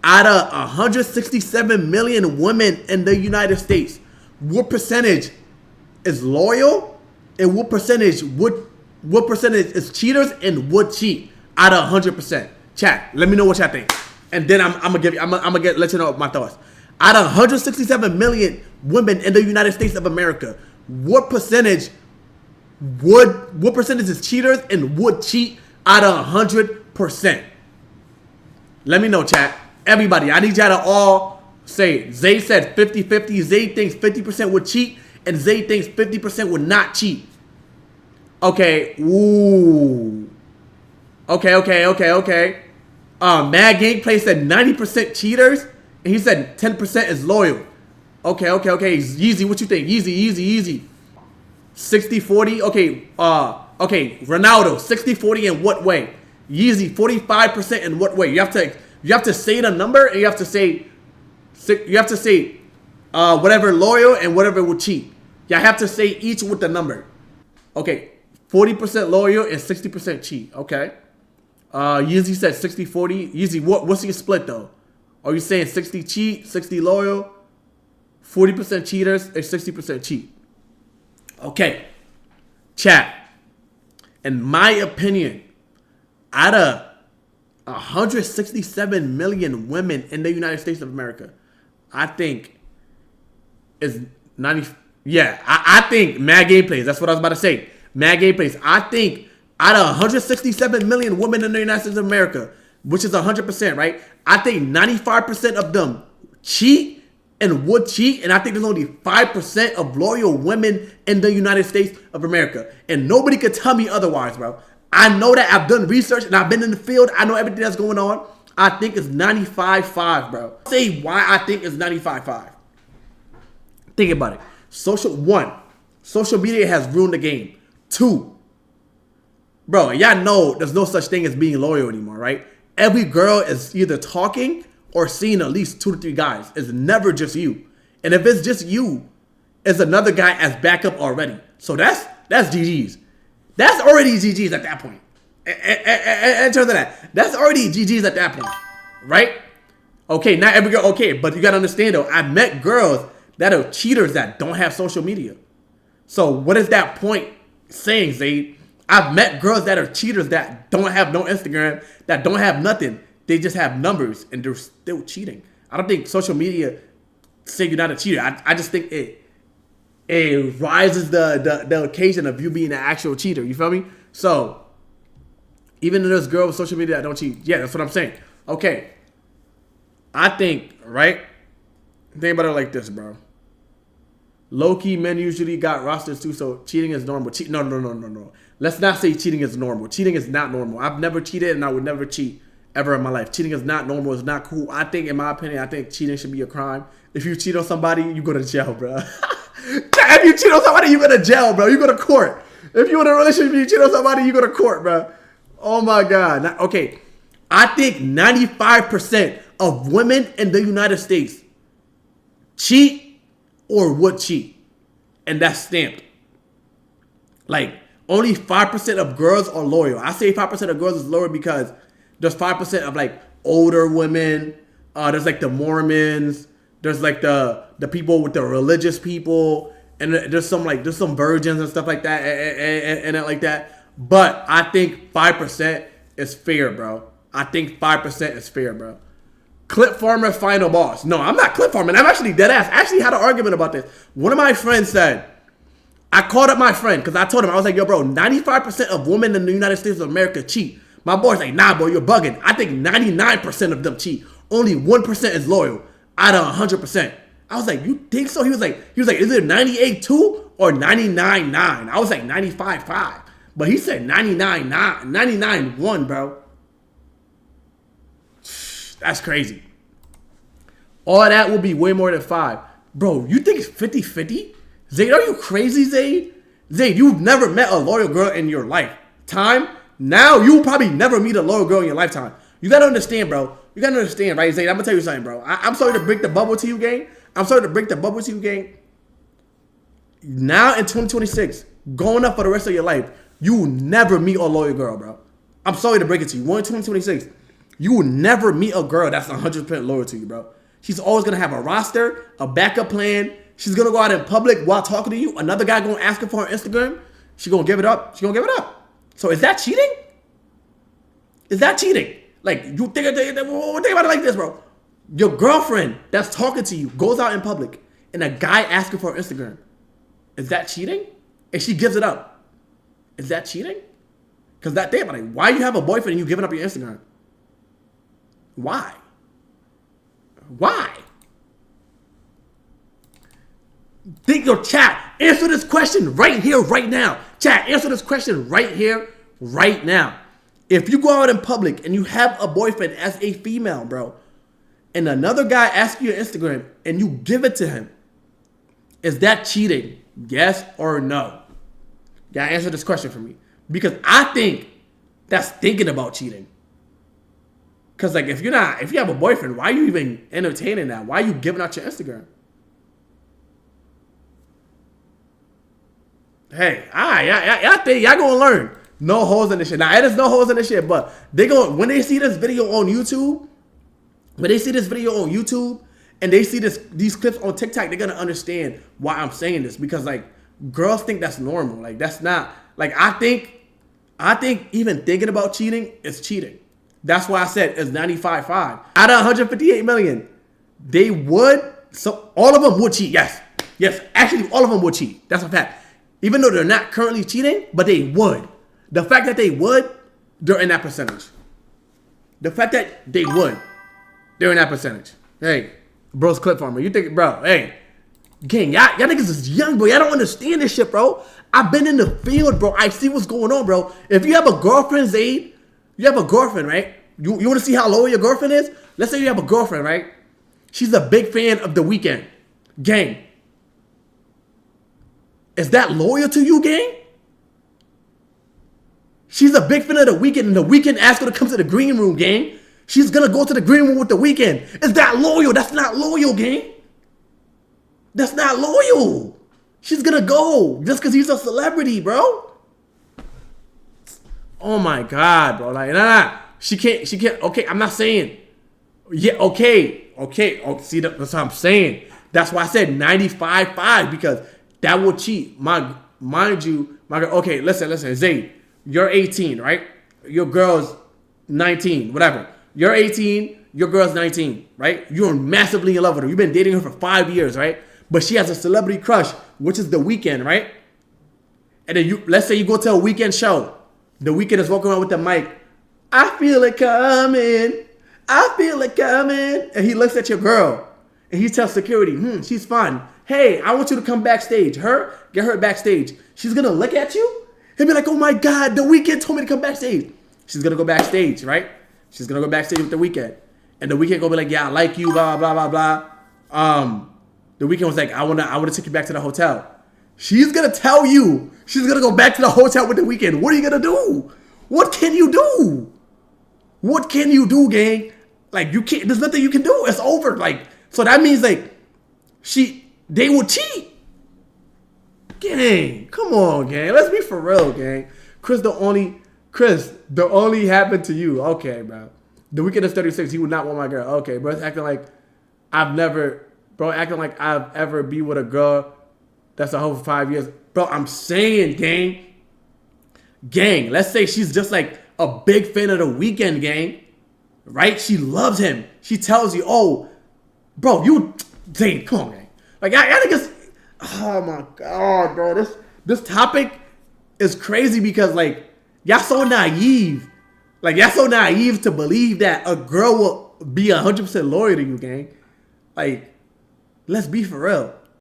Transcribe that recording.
Out of 167 million women in the United States, what percentage is loyal, and what percentage is cheaters and would cheat out of 100%? Chat, let me know what y'all think, and then I'm gonna let you know my thoughts. Out of 167 million women in the United States of America, what percentage is cheaters and would cheat out of 100%? Let me know, chat. Everybody, I need y'all to all say it. Zay said 50-50. Zay thinks 50% would cheat, and Zay thinks 50% would not cheat. Okay. Ooh. Okay. Mad Gameplay said 90% cheaters, and he said 10% is loyal. Okay. Yeezy, what you think? Yeezy. 60-40. Okay. Ronaldo, 60-40 in what way? Yeezy, 45% in what way? You have to say the number, and you have to say whatever loyal and whatever would cheat. You have to say each with the number. Okay, 40% loyal and 60% cheat. Okay. Yeezy said 60-40. Yeezy, what's your split though? Are you saying 60 cheat, 60 loyal, 40% cheaters, and 60% cheat? Okay. Chat. In my opinion, out of 167 million women in the United States of America, I think is 90. Yeah, I think Mad Gameplays. That's what I was about to say. Mad Gameplays. I think out of 167 million women in the United States of America, which is 100%, right? I think 95% of them cheat and would cheat, and I think there's only 5% of loyal women in the United States of America, and nobody could tell me otherwise, bro. I know that. I've done research and I've been in the field. I know everything that's going on. I think it's 95-5, bro. I'll say why I think it's 95-5. Think about it. Social media has ruined the game. 2, bro, y'all know there's no such thing as being loyal anymore, right? Every girl is either talking or seeing at least 2 to 3 guys. It's never just you. And if it's just you, it's another guy as backup already. So that's GG's. That's already GG's at that point. In terms of that, that's already GG's at that point, right? Okay, not every girl, okay, but you gotta understand though, I met girls that are cheaters that don't have social media. So what is that point saying, Zayd? I've met girls that are cheaters that don't have no Instagram, that don't have nothing. They just have numbers and they're still cheating. I don't think social media say you're not a cheater. I just think it rises the occasion of you being an actual cheater. You feel me? So even if there's girls with social media that don't cheat, yeah, that's what I'm saying. Okay. I think, right? Think about it like this, bro. Low-key men usually got rosters too, so cheating is normal. No. Let's not say cheating is normal. Cheating is not normal. I've never cheated and I would never cheat ever in my life. Cheating is not normal. It's not cool. I think, in my opinion, I think cheating should be a crime. If you cheat on somebody, you go to jail, bro. If you cheat on somebody, you go to jail, bro. You go to court. If you're in a relationship, you cheat on somebody, you go to court, bro. Oh my God. Okay. I think 95% of women in the United States cheat or would cheat. And that's stamped. Like, only 5% of girls are loyal. I say 5% of girls is loyal because there's 5% of like older women. There's like the Mormons. There's like the people with the religious people. And there's some virgins and stuff like that and like that. But I think 5% is fair, bro. I think 5% is fair, bro. Clip farmer final boss. No, I'm not clip farming. I'm actually dead ass. I actually had an argument about this. One of my friends said, I called up my friend because I told him, I was like, yo, bro, 95% of women in the United States of America cheat. My boy's like, nah, bro, you're bugging. I think 99% of them cheat. Only 1% is loyal out of 100%. I was like, you think so? He was like, is it 98.2 or 99.9? I was like 95.5. But he said 99.1, bro. That's crazy. All that will be way more than 5. Bro, you think it's 50-50? Zayd, are you crazy, Zayd? Zayd, you've never met a loyal girl in your lifetime. Now you'll probably never meet a loyal girl in your lifetime. You gotta understand, bro. You gotta understand, right, Zayd? I'm gonna tell you something, bro. I'm sorry to break the bubble to you, gang. Now in 2026, going up for the rest of your life, you will never meet a loyal girl, bro. I'm sorry to break it to you. We're in 2026. You will never meet a girl that's 100% loyal to you, bro. She's always gonna have a roster, a backup plan. She's gonna go out in public while talking to you. Another guy gonna ask her for her Instagram. She gonna give it up. She gonna give it up. So is that cheating? Is that cheating? Like, you think about it like this, bro. Your girlfriend that's talking to you goes out in public and a guy asks her for her Instagram. Is that cheating? And she gives it up. Is that cheating? Because that thing about it, why you have a boyfriend and you giving up your Instagram? Why? Why? Think your chat. Answer this question right here, right now. Chat, answer this question right here, right now. If you go out in public and you have a boyfriend as a female, bro, and another guy asks you your Instagram and you give it to him, is that cheating? Yes or no? You gotta answer this question for me. Because I think that's thinking about cheating. Because, like, if you have a boyfriend, why are you even entertaining that? Why are you giving out your Instagram? Hey, I think y'all gonna learn. No holes in this shit. Now, it is no holes in this shit, but when they see this video on YouTube, and they see these clips on TikTok, they're gonna understand why I'm saying this. Because, like, girls think that's normal. Like, that's not, like, I think even thinking about cheating is cheating. That's why I said it's 95.5. Out of 158 million, they would, so all of them would cheat. Yes. Actually, all of them would cheat. That's a fact. Even though they're not currently cheating, but they would. The fact that they would, they're in that percentage. The fact that they would, they're in that percentage. Hey, bro's clip farmer. You think, bro, hey, gang, y'all niggas is young, bro. Y'all don't understand this shit, bro. I've been in the field, bro. I see what's going on, bro. If you have a girlfriend, Zaid, you have a girlfriend, right? You want to see how loyal your girlfriend is? Let's say you have a girlfriend, right? She's a big fan of The Weeknd. Gang. Is that loyal to you, gang? She's a big fan of The Weeknd, and The Weeknd asked her to come to the green room, gang. She's gonna go to the green room with The Weeknd. Is that loyal? That's not loyal, gang. That's not loyal. She's gonna go just because he's a celebrity, bro. Oh my God, bro. Like, nah. She can't. Okay, I'm not saying. Yeah, okay. Oh, see, that's what I'm saying. That's why I said 95.5, because that will cheat. Mind you, okay, listen, Zayd, you're 18, right? Your girl's 19, whatever. You're 18, your girl's 19, right? You're massively in love with her. You've been dating her for 5 years, right? But she has a celebrity crush, which is The Weeknd, right? And then let's say you go to a Weeknd show. The Weeknd is walking around with the mic. I feel it coming. And he looks at your girl and he tells security, she's fine. Hey, I want you to come backstage. Get her backstage. She's going to look at you and be like, oh my God, The Weeknd told me to come backstage. She's going to go backstage, right? She's going to go backstage with The Weeknd. And The Weeknd going to be like, yeah, I like you, blah, blah, blah, blah. The Weeknd was like, I want to take you back to the hotel. She's going to tell you she's going to go back to the hotel with The Weeknd. What are you going to do? What can you do? What can you do, gang? Like, you can't, there's nothing you can do. It's over. Like, so that means, like, they will cheat. Gang, come on, gang. Let's be for real, gang. Chris, the only happened to you. Okay, bro. The Weeknd is 36. He would not want my girl. Okay, bro. It's acting like acting like I've ever be with a girl that's a hoe for 5 years. Bro, I'm saying, gang, let's say she's just like a big fan of The Weeknd, gang. Right? She loves him. She tells you, oh, bro, Zayn, come on, gang. Like, I think it's, oh my God, bro. This topic is crazy because, like, y'all so naive. Like, y'all so naive to believe that a girl will be 100% loyal to you, gang. Like, let's be for real.